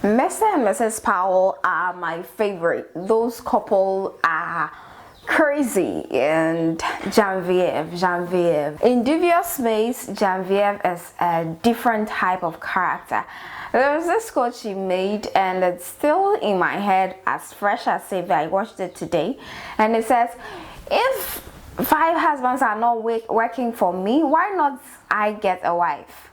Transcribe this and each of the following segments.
Mr. and Mrs. Powell are my favorite. Those couple are crazy. And Genevieve. In Devious Maze, Genevieve is a different type of character. There was this quote she made, and it's still in my head as fresh as if I watched it today. And it says, if 5 husbands are not working for me, why not I get a wife?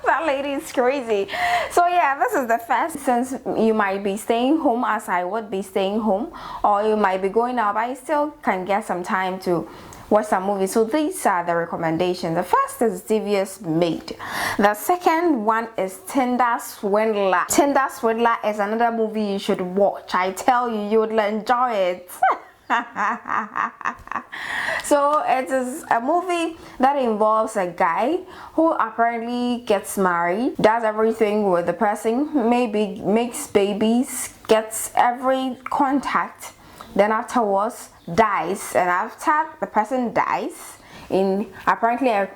That lady is crazy. So yeah, this is the first. Since you might be staying home as I would be staying home, or you might be going out, but you still can get some time to watch some movies. So these are the recommendations. The first is Devious Maid. The second one is Tinder Swindler. Tinder Swindler is another movie you should watch. I tell you, you would enjoy it. So it is a movie that involves a guy who apparently gets married, does everything with the person, maybe makes babies, gets every contact, then afterwards dies. And after the person dies in apparently a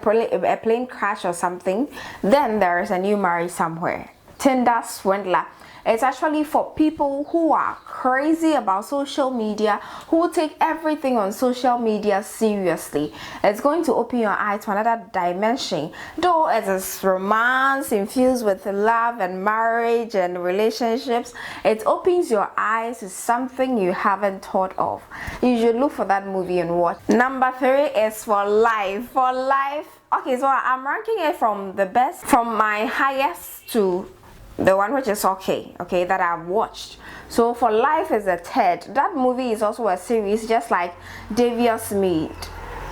plane crash or something, then there is a new marriage somewhere. Tinder Swindler. It's actually for people who are crazy about social media, who take everything on social media seriously. It's going to open your eyes to another dimension. Though it is romance infused with love and marriage and relationships, it opens your eyes to something you haven't thought of. You should look for that movie and watch. Number 3 is For Life. For Life. Okay, so I'm ranking it from the best, from my highest to the one which is okay that I've watched. So For Life is the third. That movie is also a series, just like Devious Maid.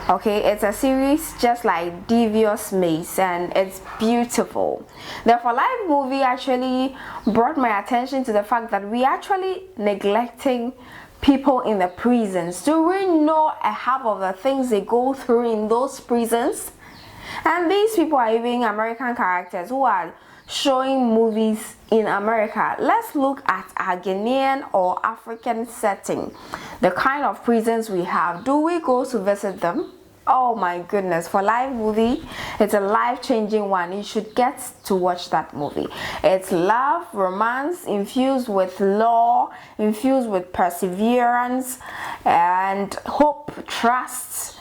Okay, it's a series just like Devious Maze, and it's beautiful. The For Life movie actually brought my attention to the fact that we actually neglecting people in the prisons. Do we know a half of the things they go through in those prisons? And these people are even American characters who are showing movies in America. Let's look at our Ghanaian or African setting. The kind of prisons we have. Do we go to visit them? Oh my goodness. For Life movie, it's a life-changing one. You should get to watch that movie. It's love, romance, infused with law, infused with perseverance and hope, trust,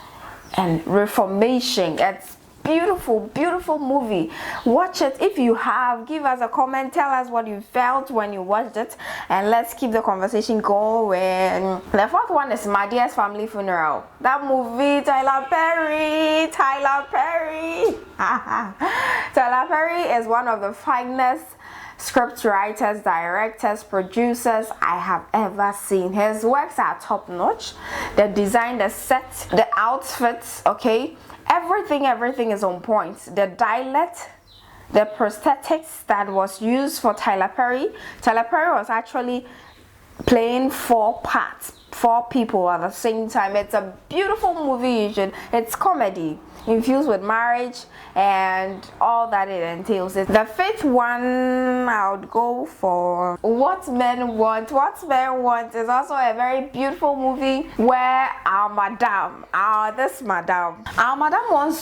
and reformation. It's beautiful movie. Watch it. If you have, give us a comment, tell us what you felt when you watched it, and let's keep the conversation going. The fourth one is My Dearest Family Funeral. That movie, Tyler Perry. Tyler Perry is one of the finest script writers, directors, producers I have ever seen. His works are top notch. The design, the set, the outfits, everything is on point. The dialect, the prosthetics that was used for Tyler Perry was actually playing 4 parts, 4 people at the same time. It's a beautiful movie. It's comedy infused with marriage and all that it entails. The 5th one I would go for What Men Want. What Men Want is also a very beautiful movie where our madam wants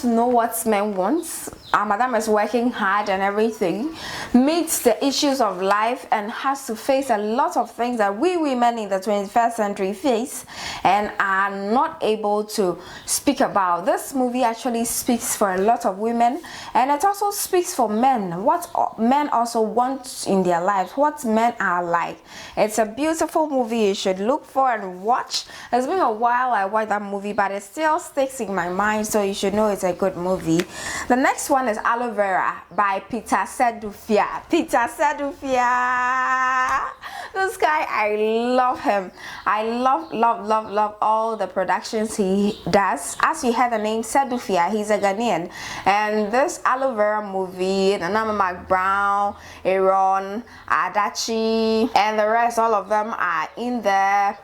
to know what men want. Our madam is working hard and everything, meets the issues of life and has to face a lot of things that we women in the 21st century face and are not able to speak about. This movie actually speaks for a lot of women, and it also speaks for men, what men also want in their lives, what men are like. It's a beautiful movie you should look for and watch. It's been a while I watched that movie, but it still sticks in my mind, so you should know it's a good movie. The next one is Aloe Vera by Peter Sedufia. This guy, I love him. I love all the productions he does. As you heard the name Sedufia, he's a Ghanaian. And this Aloe Vera movie, Nana McBrown, Aaron, Adachi, and the rest, all of them are in there.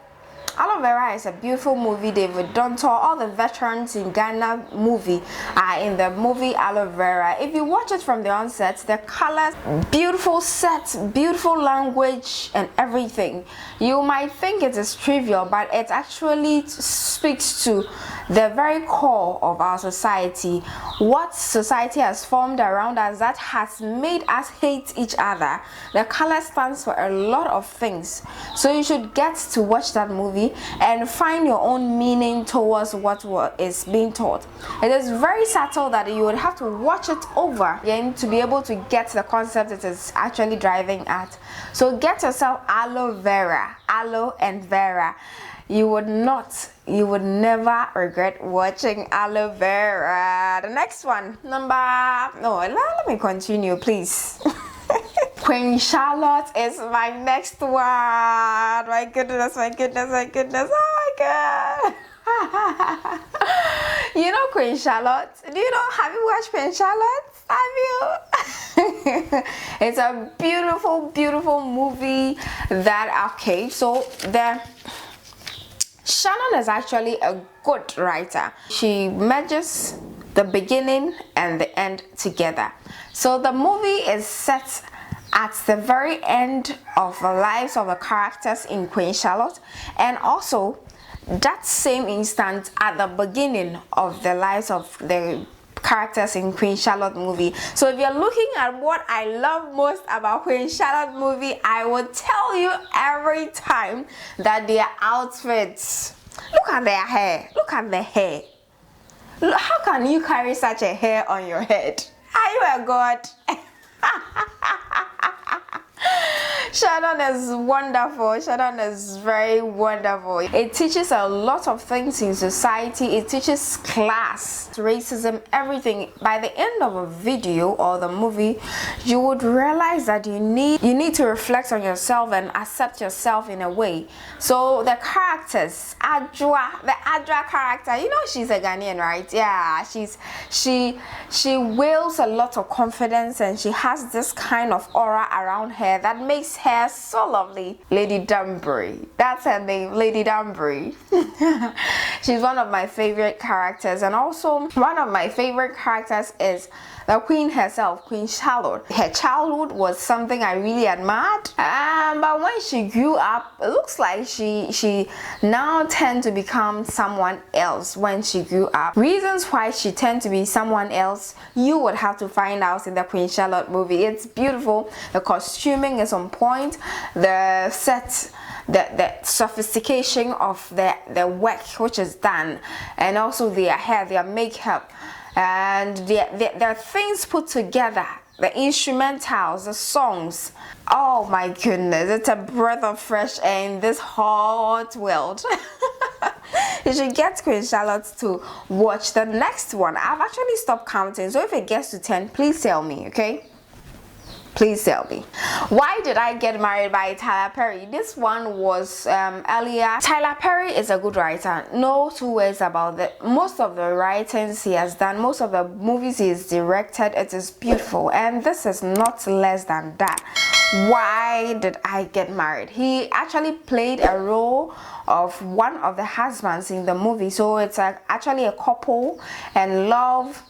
Aloe Vera is a beautiful movie. David Dontor, all the veterans in Ghana movie are in the movie Aloe Vera. If you watch it from the onset, the colors, beautiful sets, beautiful language and everything, you might think it is trivial, but it actually speaks to the very core of our society, what society has formed around us that has made us hate each other. The color stands for a lot of things, so you should get to watch that movie and find your own meaning towards what is being taught. It is very subtle that you would have to watch it over again to be able to get the concept it is actually driving at. So get yourself Aloe Vera, Aloe and Vera. You would never regret watching Aloe Vera. The next one, let me continue, please. Queen Charlotte is my next one. My goodness, my goodness, my goodness. Oh my god. You know Queen Charlotte? Have you watched Queen Charlotte? Have you? It's a beautiful, beautiful movie so Shannon is actually a good writer. She merges the beginning and the end together. So the movie is set at the very end of the lives of the characters in Queen Charlotte, and also that same instant at the beginning of the lives of the characters in Queen Charlotte movie. So if you're looking at what I love most about Queen Charlotte movie, I will tell you every time that their outfits. Look at their hair. Look at the hair. Look, how can you carry such a hair on your head? Are you a god? Shannon is wonderful. Shannon is very wonderful. It teaches a lot of things in society. It teaches class, racism, everything. By the end of a video or the movie, you would realize that you need to reflect on yourself and accept yourself in a way. So the characters, the Adwa character, she's a Ghanaian, right? Yeah, she wields a lot of confidence, and she has this kind of aura around her that makes her so lovely. Lady Danbury, that's her name, Lady Danbury. She's one of my favorite characters, and also one of my favorite characters is the queen herself, Queen Charlotte. Her childhood was something I really admired, but when she grew up, it looks like she now tend to become someone else. When she grew up, reasons why she tend to be someone else, you would have to find out in the Queen Charlotte movie. It's beautiful. The costuming is on point. The set, the sophistication of the work which is done, and also their hair, their makeup, and their things put together, the instrumentals, the songs. Oh my goodness, it's a breath of fresh air in this hot world. You should get Queen Charlotte to watch the next one. I've actually stopped counting, so if it gets to 10, please tell me, okay? Please tell me. Why Did I Get Married by Tyler Perry? This one was earlier. Tyler Perry is a good writer. No two ways about it. Most of the writings he has done, most of the movies he has directed, it is beautiful. And this is not less than that. Why Did I Get Married? He actually played a role of one of the husbands in the movie. So it's actually a couple and love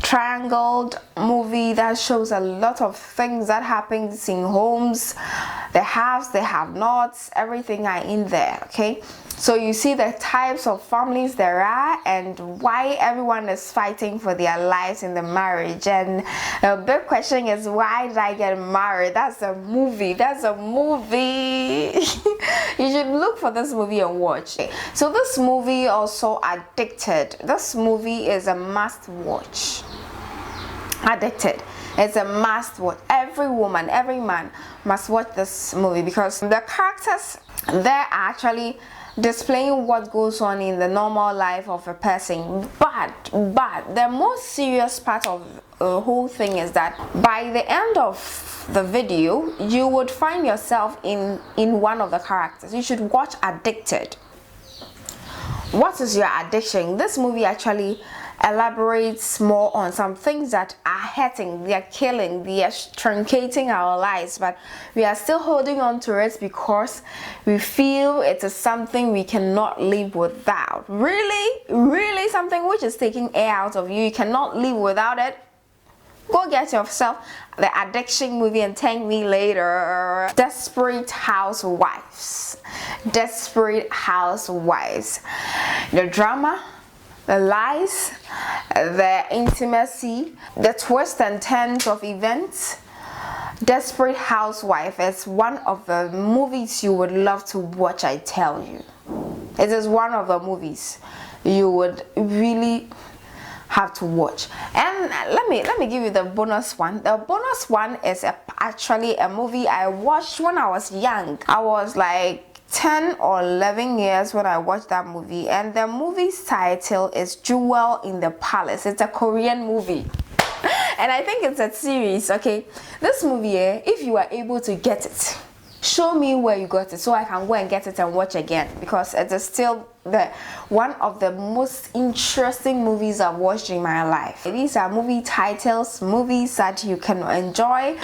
triangled movie that shows a lot of things that happens in homes, the haves, the have-nots, everything are in there. Okay, so you see the types of families there are and why everyone is fighting for their lives in the marriage. And the big question is, why did I get married? That's a movie. You should look for this movie and watch it. So this movie also, Addicted, this movie is a must watch. Addicted, it's a must watch. Every woman, every man must watch this movie, because the characters they're actually displaying what goes on in the normal life of a person, but the most serious part of the whole thing is that by the end of the video you would find yourself in one of the characters. You should watch Addicted. What is your addiction? This movie actually elaborates more on some things that are hurting, they are killing, they are truncating our lives, but we are still holding on to it because we feel it is something we cannot live without. Really something which is taking air out of you cannot live without it. Go get yourself the addiction movie and thank me later. Desperate Housewives. Desperate Housewives. The drama, the lies, the intimacy, the twists and turns of events. Desperate Housewife is one of the movies you would love to watch, I tell you. It is one of the movies you would really have to watch. And let me give you the bonus one. The bonus one is actually a movie I watched when I was young. I was like 10 or 11 years when I watched that movie, and the movie's title is Jewel in the Palace. It's a Korean movie. And I think it's a series. Okay, this movie, if you are able to get it, show me where you got it so I can go and get it and watch again, because it is still one of the most interesting movies I've watched in my life. These are movie titles, movies that you can enjoy.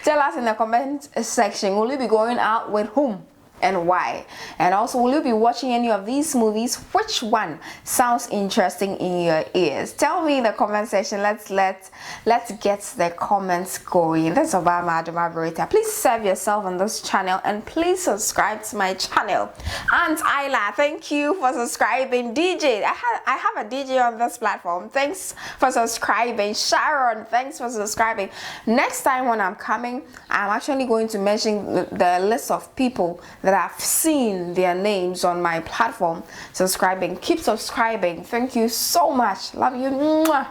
Tell us in the comment section, will you be going out with whom and why? And also, will you be watching any of these movies? Which one sounds interesting in your ears? Tell me in the comment section. Let's get the comments going. That's Obama Adoma Beretta. Please serve yourself on this channel and please subscribe to my channel. Aunt Isla, thank you for subscribing. DJ, I have a DJ on this platform. Thanks for subscribing. Sharon, thanks for subscribing. Next time when I'm coming, I'm actually going to mention the list of people that I've seen their names on my platform subscribing. Keep subscribing. Thank you so much. Love you. Mwah.